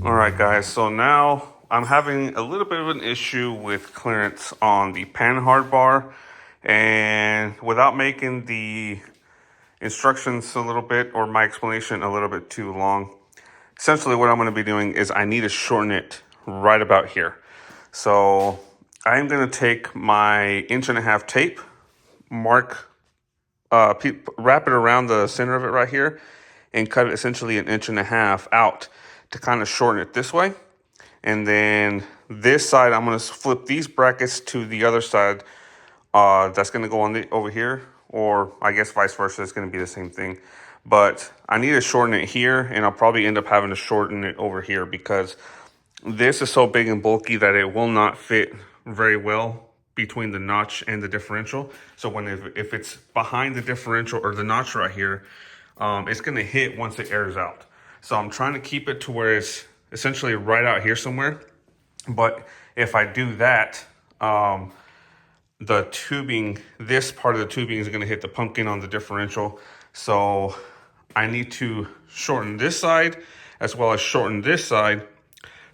All right, guys, so now I'm having a little bit of an issue with clearance on the pan hard bar, and without making the instructions a little bit or my explanation a little bit too long, essentially what I'm going to be doing is I need to shorten it right about here. So I'm going to take my 1.5" tape, wrap it around the center of it right here, and cut it essentially 1.5" out to kind of shorten it this way. And then this side, I'm going to flip these brackets to the other side. That's going to go on over here, or I guess vice versa. It's going to be the same thing. But I need to shorten it here, and I'll probably end up having to shorten it over here because this is so big and bulky that it will not fit very well between the notch and the differential. So if it's behind the differential or the notch right here, it's going to hit once it airs out. So I'm trying to keep it to where it's essentially right out here somewhere. But if I do that, the tubing, this part of the tubing is going to hit the pumpkin on the differential. So I need to shorten this side as well as shorten this side.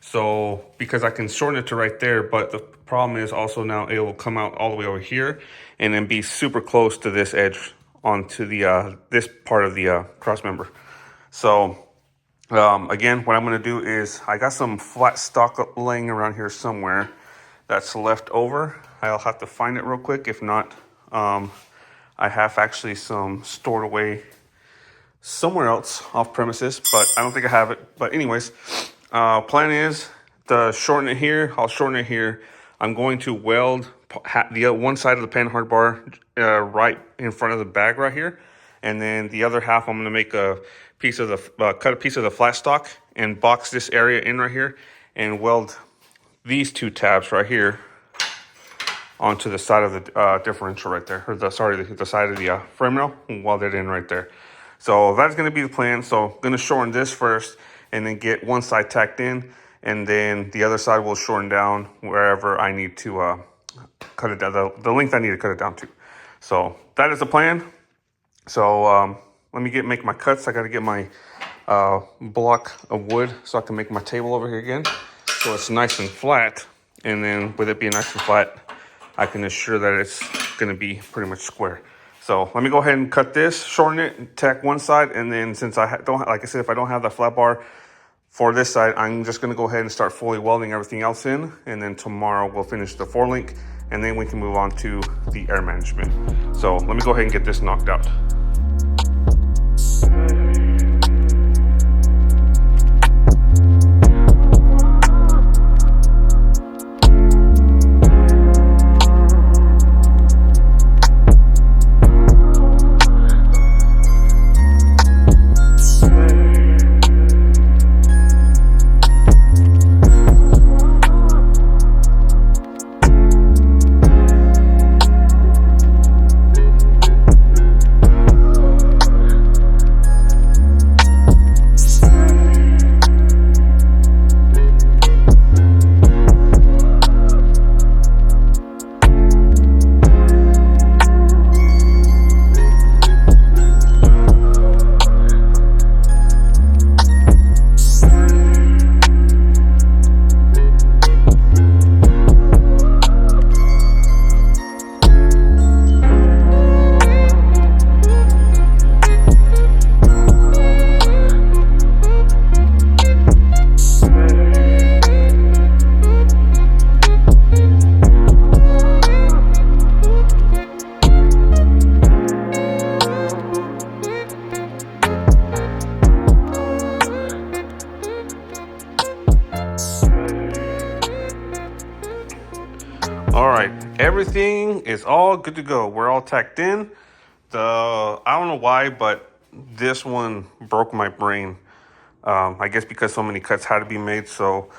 So because I can shorten it to right there, but the problem is also now it will come out all the way over here and then be super close to this edge onto the this part of the cross member. So again, what I'm going to do is I got some flat stock laying around here somewhere that's left over. I'll have to find it real quick. If not, I have actually some stored away somewhere else off premises, but I don't think I have it. But anyways, plan is to shorten it here. I'll shorten it here. I'm going to weld the one side of the pan hard bar right in front of the bag right here, and then the other half I'm going to make a piece of the cut a piece of the flat stock and box this area in right here and weld these two tabs right here onto the side of the differential right there, or the side of the frame rail, and weld it in right there. So that's going to be the plan. So I'm going to shorten this first and then get one side tacked in, and then the other side will shorten down wherever I need to cut it down, the length I need to cut it down to. So that is the plan. So let me make my cuts. I got to get my block of wood so I can make my table over here again, so it's nice and flat. And then with it being nice and flat, I can assure that it's going to be pretty much square. So let me go ahead and cut this, shorten it, and tack one side, and then since I don't, like I said, if I don't have the flat bar for this side, I'm just going to go ahead and start fully welding everything else in, and then tomorrow we'll finish the 4-link, and then we can move on to the air management. So let me go ahead and get this knocked out. All right, everything is all good to go. We're all tacked in. I don't know why, but this one broke my brain. I guess because so many cuts had to be made. So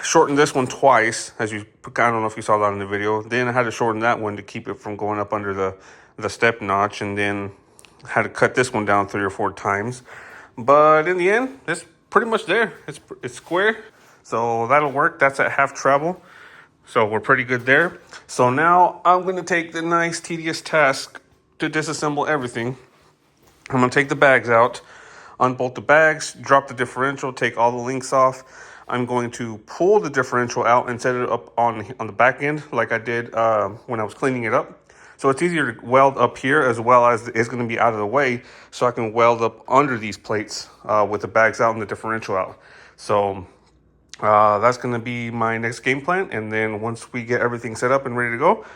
shortened this one twice, I don't know if you saw that in the video. Then I had to shorten that one to keep it from going up under the step notch, and then had to cut this one down 3 or 4 times. But in the end, it's pretty much there. It's square, so that'll work. That's at half travel. So we're pretty good there. So now I'm going to take the nice tedious task to disassemble everything. I'm going to take the bags out. unbolt the bags, drop the differential, take all the links off. I'm going to pull the differential out and set it up on the back end like I did when I was cleaning it up. So it's easier to weld up here, as well as it's going to be out of the way, so I can weld up under these plates with the bags out and the differential out. So that's going to be my next game plan. And then once we get everything set up and ready to go,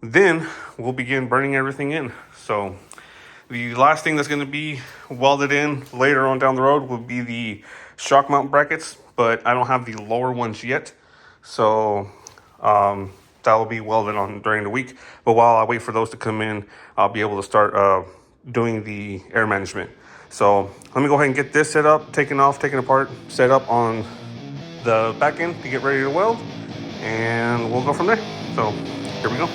then we'll begin burning everything in. So the last thing that's going to be welded in later on down the road will be the shock mount brackets, but I don't have the lower ones yet. So that will be welded on during the week. But while I wait for those to come in, I'll be able to start doing the air management. So let me go ahead and get this set up, taken apart, set up on the back end to get ready to weld, and we'll go from there. So here we go.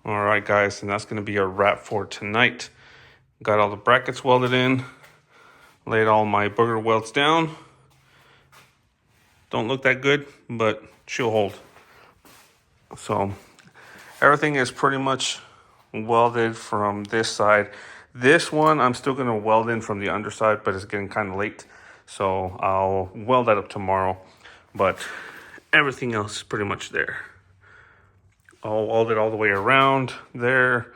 All right, guys, and that's going to be a wrap for tonight. Got all the brackets welded in, laid all my booger welds down. Don't look that good, but she'll hold. So everything is pretty much welded from this side. This one I'm still going to weld in from the underside, but it's getting kind of late, so I'll weld that up tomorrow. But everything else is pretty much there. I'll weld it all the way around there.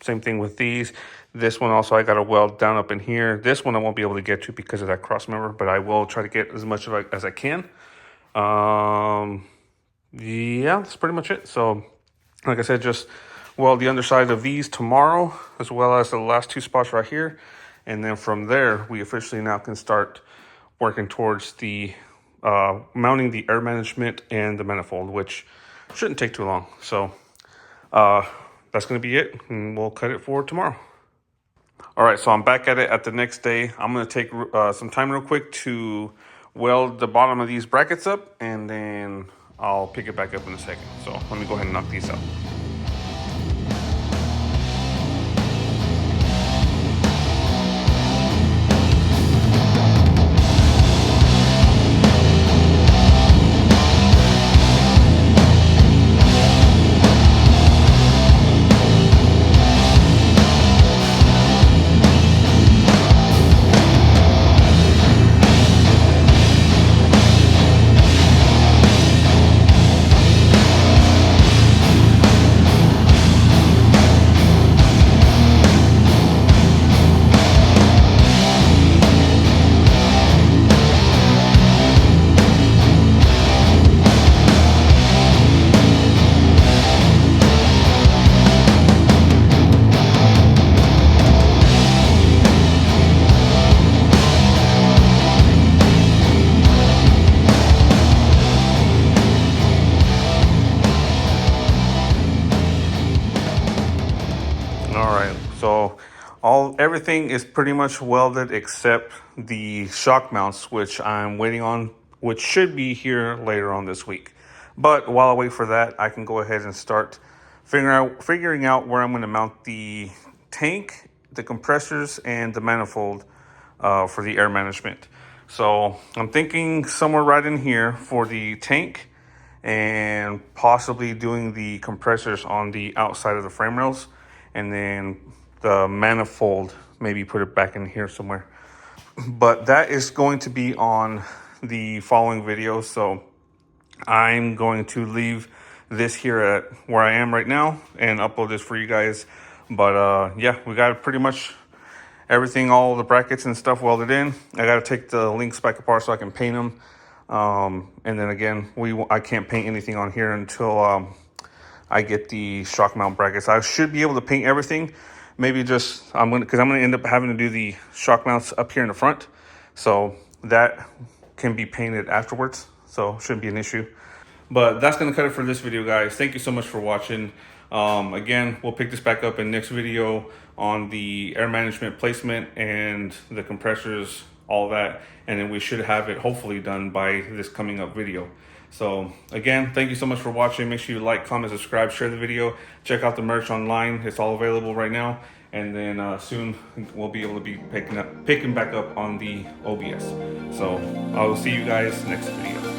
Same thing with these. This one also I got to weld down up in here. This one I won't be able to get to because of that cross member, but I will try to get as much of it as I can. Yeah, that's pretty much it. So like I said, just weld the underside of these tomorrow, as well as the last two spots right here. And then from there, we officially now can start working towards the mounting the air management and the manifold, which shouldn't take too long. So that's going to be it, and we'll cut it for tomorrow. All right, so I'm back at it at the next day. I'm going to take some time real quick to weld the bottom of these brackets up, and then I'll pick it back up in a second. So let me go ahead and knock these out. everything is pretty much welded except the shock mounts, which I'm waiting on, which should be here later on this week. But while I wait for that, I can go ahead and start figuring out where I'm going to mount the tank, the compressors, and the manifold for the air management. So I'm thinking somewhere right in here for the tank, and possibly doing the compressors on the outside of the frame rails, and then the manifold, maybe put it back in here somewhere. But that is going to be on the following video, so I'm going to leave this here at where I am right now and upload this for you guys. But yeah, we got pretty much everything, all the brackets and stuff welded in. I got to take the links back apart so I can paint them. And then again, I can't paint anything on here until I get the shock mount brackets. I should be able to paint everything. Maybe just because I'm gonna end up having to do the shock mounts up here in the front, so that can be painted afterwards. So shouldn't be an issue. But that's gonna cut it for this video, guys. Thank you so much for watching. Again, we'll pick this back up in next video on the air management placement and the compressors, all that, and then we should have it hopefully done by this coming up video. So again, thank you so much for watching. Make sure you like, comment, subscribe, share the video. Check out the merch online. It's all available right now. And then soon we'll be able to be picking back up on the OBS. So I will see you guys next video.